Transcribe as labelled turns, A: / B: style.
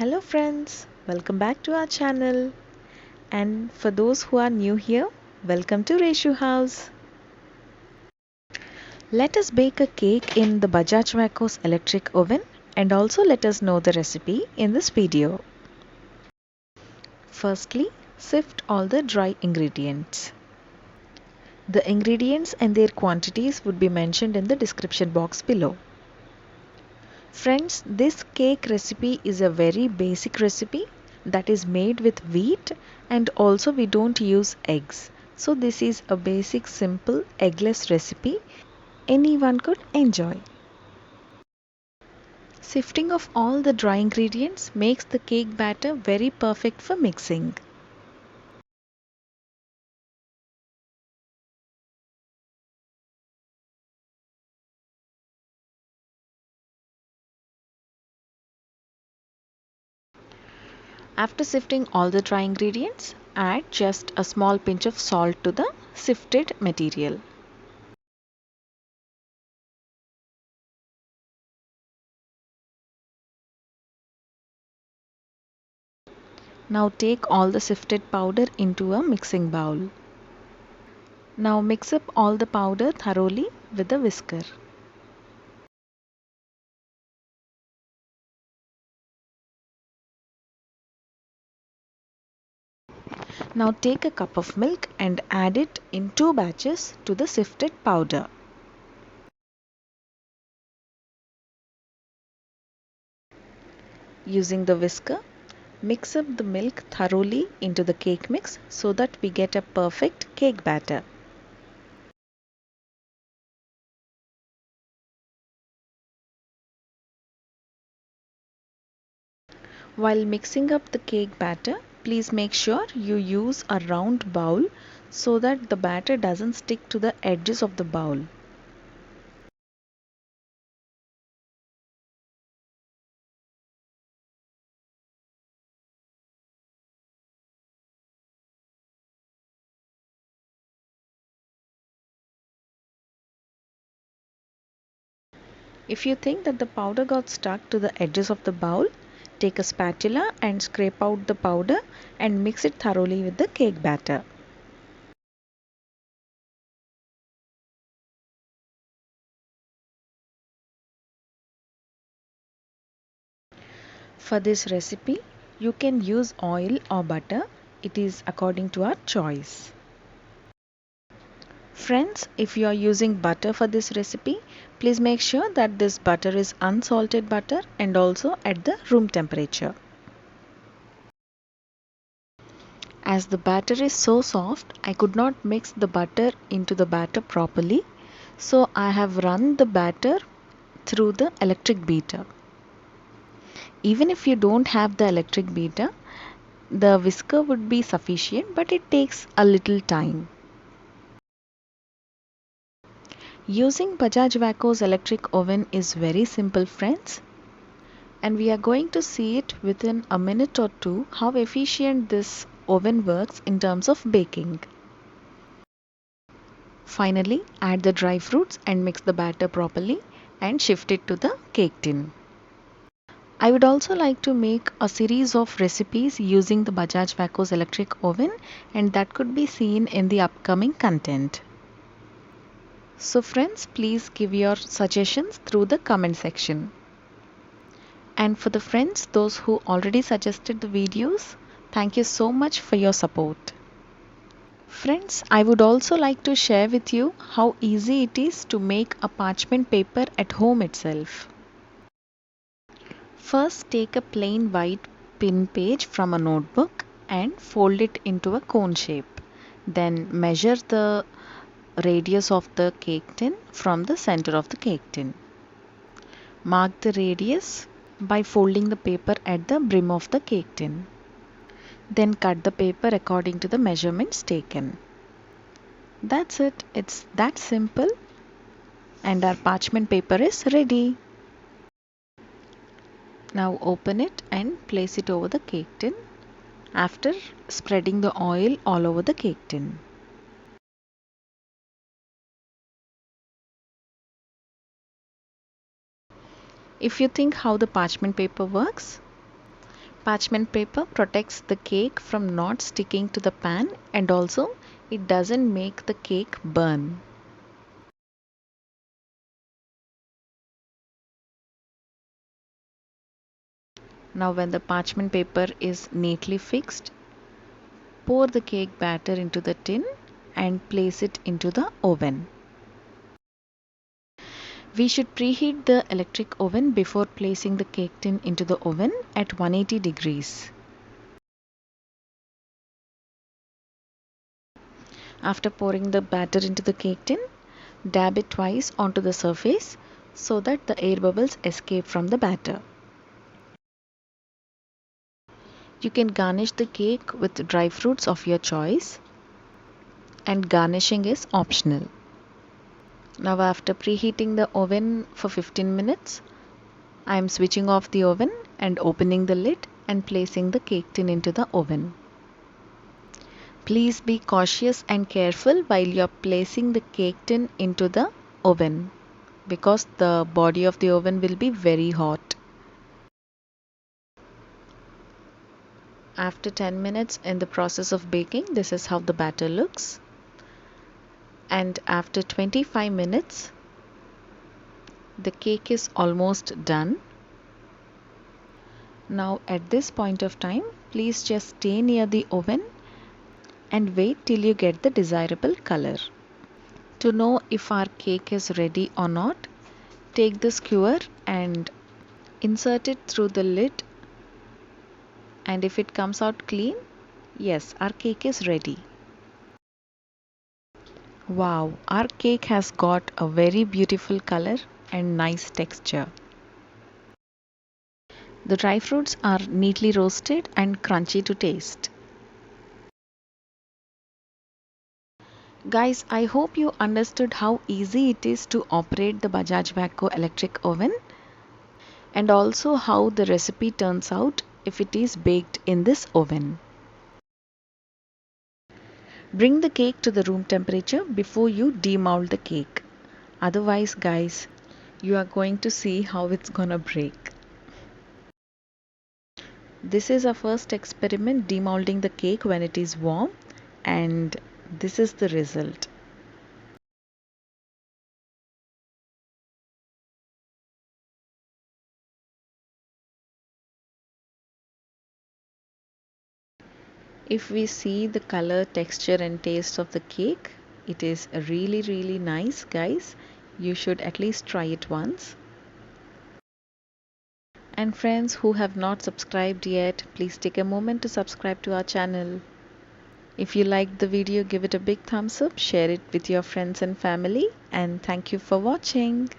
A: Hello friends, welcome back to our channel. And for those who are new here, welcome to Reshu House. Let us bake a cake in the Bajaj Vacos electric oven and also let us know the recipe in this video. Firstly, sift all the dry ingredients. The ingredients and their quantities would be mentioned in the description box below. Friends, this cake recipe is a very basic recipe that is made with wheat, and also we don't use eggs. So this is a basic simple eggless recipe anyone could enjoy. Sifting of all the dry ingredients makes the cake batter very perfect for mixing. After sifting all the dry ingredients, add just a small pinch of salt to the sifted material. Now take all the sifted powder into a mixing bowl. Now mix up all the powder thoroughly with a whisker. Now take a cup of milk and add it in 2 batches to the sifted powder. Using the whisker, mix up the milk thoroughly into the cake mix so that we get a perfect cake batter. While mixing up the cake batter, please make sure you use a round bowl so that the batter doesn't stick to the edges of the bowl. If you think that the powder got stuck to the edges of the bowl, take a spatula and scrape out the powder and mix it thoroughly with the cake batter. For this recipe, you can use oil or butter. It is according to our choice. Friends, if you are using butter for this recipe, please make sure that this butter is unsalted butter and also at the room temperature. As the batter is so soft, I could not mix the butter into the batter properly, so I have run the batter through the electric beater. Even if you don't have the electric beater, the whisker would be sufficient, but it takes a little time. Using Bajaj Vacos electric oven is very simple, friends, and we are going to see it within a minute or two how efficient this oven works in terms of baking. Finally, add the dry fruits and mix the batter properly and shift it to the cake tin. I would also like to make a series of recipes using the Bajaj Vacos electric oven, and that could be seen in the upcoming content. So friends, please give your suggestions through the comment section. And for the friends, those who already suggested the videos, thank you so much for your support. Friends, I would also like to share with you how easy it is to make a parchment paper at home itself. First, take a plain white pin page from a notebook and fold it into a cone shape. Then measure the radius of the cake tin from the center of the cake tin. Mark the radius by folding the paper at the brim of the cake tin. Then cut the paper according to the measurements taken. That's it. It's that simple, and our parchment paper is ready. Now open it and place it over the cake tin after spreading the oil all over the cake tin. If you think how the parchment paper works, Parchment paper protects the cake from not sticking to the pan, and also it doesn't make the cake burn. Now when the parchment paper is neatly fixed, pour the cake batter into the tin and place it into the oven. We should preheat the electric oven before placing the cake tin into the oven at 180 degrees. After pouring the batter into the cake tin, dab it twice onto the surface so that the air bubbles escape from the batter. You can garnish the cake with dry fruits of your choice, and garnishing is optional. Now after preheating the oven for 15 minutes, I am switching off the oven and opening the lid and placing the cake tin into the oven. Please be cautious and careful while you are placing the cake tin into the oven, because the body of the oven will be very hot. After 10 minutes in the process of baking, this is how the batter looks. And after 25 minutes, the cake is almost done. Now at this point of time, please just stay near the oven and wait till you get the desirable color. To know if our cake is ready or not, take the skewer and insert it through the lid, and if it comes out clean, yes, our cake is ready. Wow, our cake has got a very beautiful color and nice texture. The dry fruits are neatly roasted and crunchy to taste. Guys, I hope you understood how easy it is to operate the Bajaj Vaco electric oven, and also how the recipe turns out if it is baked in this oven. Bring the cake to the room temperature before you demold the cake. Otherwise, guys, you are going to see how it's gonna break. This is our first experiment demolding the cake when it is warm, and this is the result. If we see the color, texture and taste of the cake, it is really nice, guys. You should at least try it once. And friends who have not subscribed yet, please take a moment to subscribe to our channel. If you liked the video, give it a big thumbs up, share it with your friends and family, and thank you for watching.